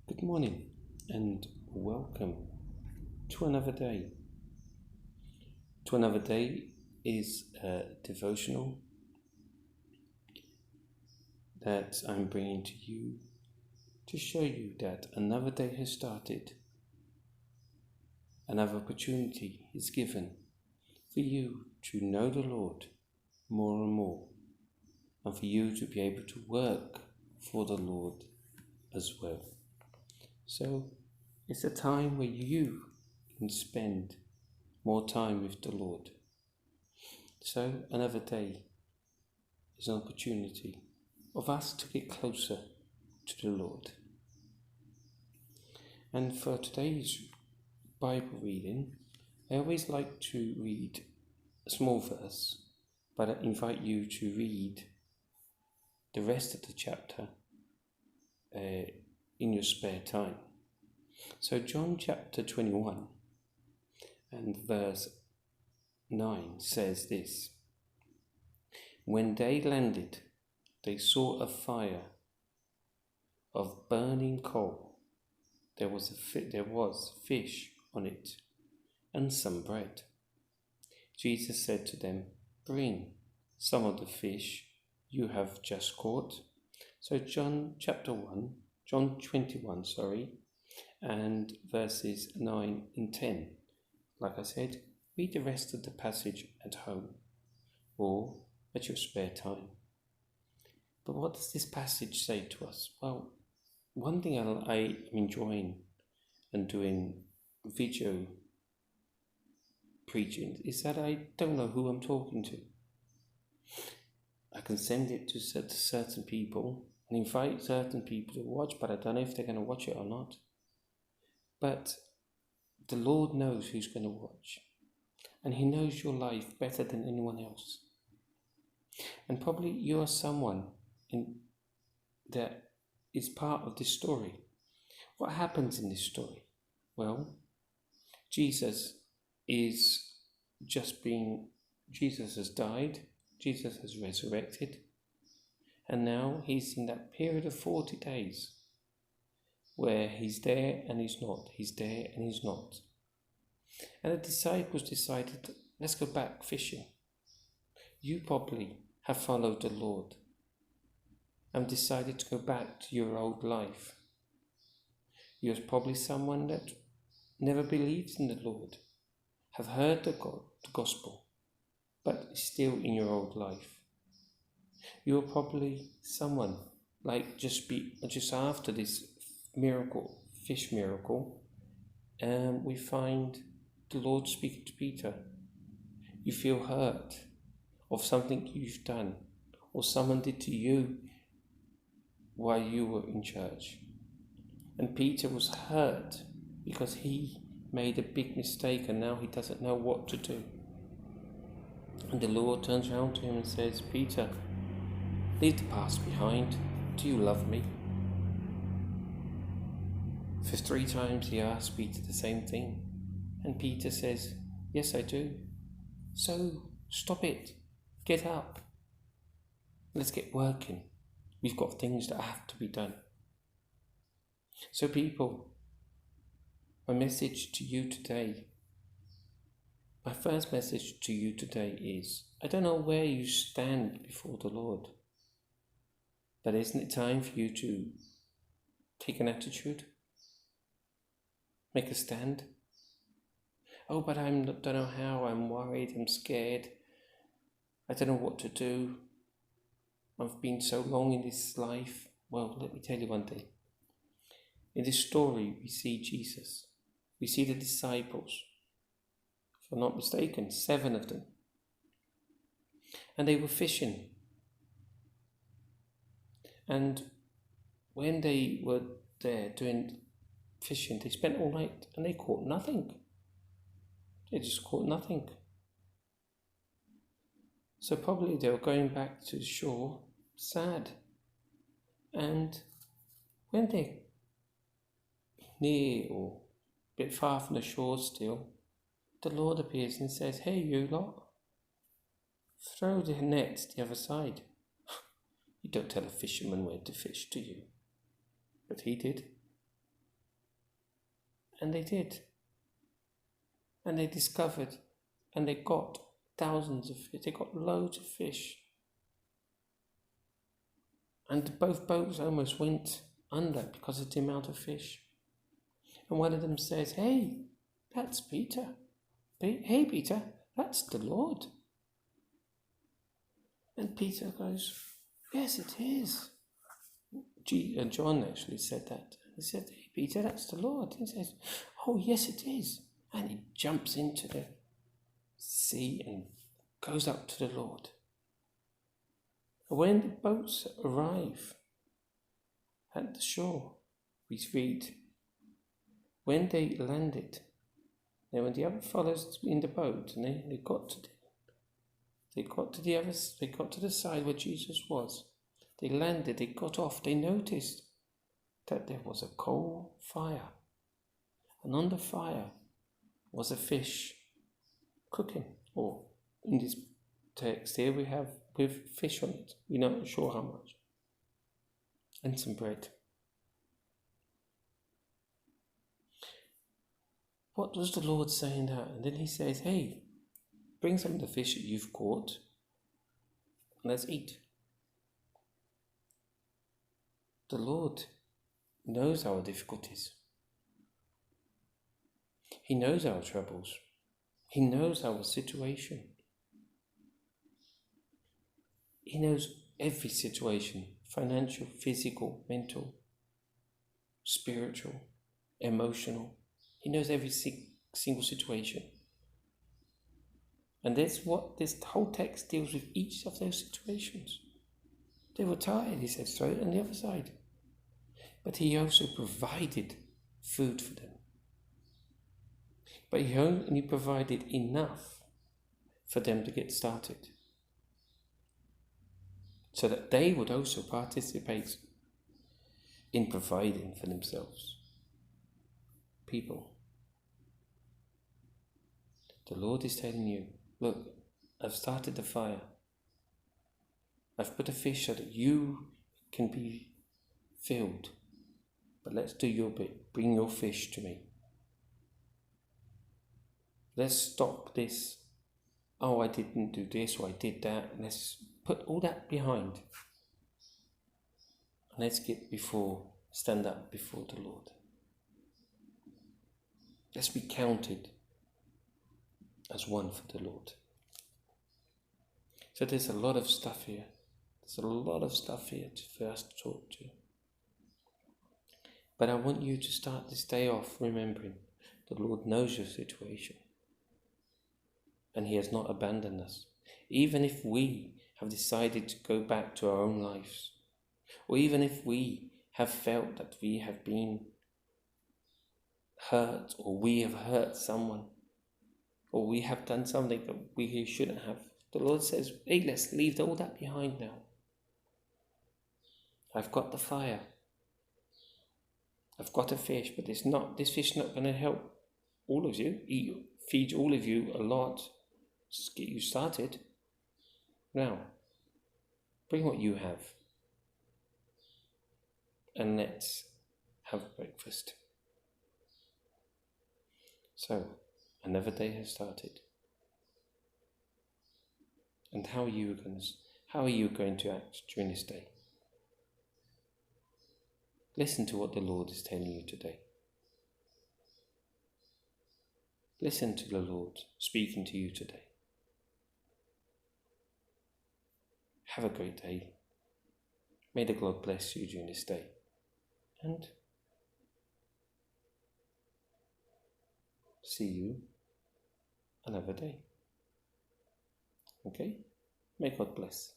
Good morning and welcome to another day. To another day is a devotional that I'm bringing to you to show you that another day has started. Another opportunity is given for you to know the Lord more and more, and for you to be able to work for the Lord as well. So it's a time where you can spend more time with the Lord. So another day is an opportunity of us to get closer to the Lord. And for today's Bible reading, I always like to read a small verse, but I invite you to read the rest of the chapter in your spare time. So John chapter 21 and verse 9 says this: When they landed, they saw a fire of burning coal. There was fish on it and some bread. Jesus said to them, "Bring some of the fish you have just caught." So John 21, and verses 9 and 10. Like I said, read the rest of the passage at home or at your spare time. But what does this passage say to us? Well, one thing I'm enjoying and doing video preaching is that I don't know who I'm talking to. I can send it to certain people and invite certain people to watch, but I don't know if they're going to watch it or not. But the Lord knows who's going to watch, and He knows your life better than anyone else. And probably you are someone that is part of this story. What happens in this story? Well, Jesus has died, Jesus has resurrected, and now He's in that period of 40 days where He's there and He's not, He's there and He's not. And the disciples decided, let's go back fishing. You probably have followed the Lord and decided to go back to your old life. You're probably someone that never believed in the Lord, have heard the gospel, but is still in your old life. You're probably someone like just after this fish miracle, we find the Lord speaking to Peter. You feel hurt of something you've done or someone did to you while you were in church. And Peter was hurt because he made a big mistake and now he doesn't know what to do. And the Lord turns around to him and says, "Peter, leave the past behind. Do you love me?" For 3 times he asked Peter the same thing. And Peter says, "Yes, I do." So stop it. Get up. Let's get working. We've got things that have to be done. So people, my message to you today, my first message to you today is, I don't know where you stand before the Lord, but isn't it time for you to take an attitude? Make a stand? Oh, but I don't know how, I'm worried, I'm scared, I don't know what to do. I've been so long in this life. Well, let me tell you one thing. In this story, we see Jesus. We see the disciples. If I'm not mistaken, 7 of them. And they were fishing. And when they were there doing fishing, they spent all night and they caught nothing. They just caught nothing. So probably they were going back to the shore sad. And when they're near or a bit far from the shore still, the Lord appears and says, "Hey, you lot, throw the nets the other side." You don't tell a fisherman where to fish, do you? But he did. And they did. And they discovered, and they got thousands of fish. They got loads of fish. And both boats almost went under because of the amount of fish. And one of them says, "Hey, that's Peter. Hey, Peter, that's the Lord." And Peter goes, "Yes, it is." And John actually said that. He said, "Hey, Peter, that's the Lord." He says, "Oh, yes, it is." And he jumps into the sea and goes up to the Lord. When the boats arrive at the shore, we read, when they landed, now when the other fellows in the boat, and they got to the side where Jesus was. They landed, they got off, they noticed that there was a coal fire. And on the fire was a fish cooking, or in this text here we have with fish on it. We're not sure how much. And some bread. What was the Lord saying that? And then he says, "Hey, bring some of the fish that you've caught and let's eat." The Lord knows our difficulties. He knows our troubles. He knows our situation. He knows every situation, financial, physical, mental, spiritual, emotional. He knows every single situation. And that's what this whole text deals with, each of those situations. They were tired, he says, throw it on the other side. But he also provided food for them. But he only provided enough for them to get started, so that they would also participate in providing for themselves. People, the Lord is telling you, look, I've started the fire. I've put a fish so that you can be filled. But let's do your bit. Bring your fish to me. Let's stop this. Oh, I didn't do this or I did that. Let's put all that behind. And let's stand up before the Lord. Let's be counted as one for the Lord. So there's a lot of stuff here. There's a lot of stuff here for us to talk to. But I want you to start this day off remembering the Lord knows your situation. And he has not abandoned us. Even if we have decided to go back to our own lives, or even if we have felt that we have been hurt, or we have hurt someone, or we have done something that we shouldn't have, the Lord says, hey, let's leave all that behind now. I've got the fire. I've got a fish, but this fish is not going to help all of you, feed all of you a lot, just get you started. Now, bring what you have and let's have breakfast. So, another day has started. And how are you going to act during this day? Listen to what the Lord is telling you today. Listen to the Lord speaking to you today. Have a great day. May the Lord bless you during this day. And see you another day. Okay? May God bless.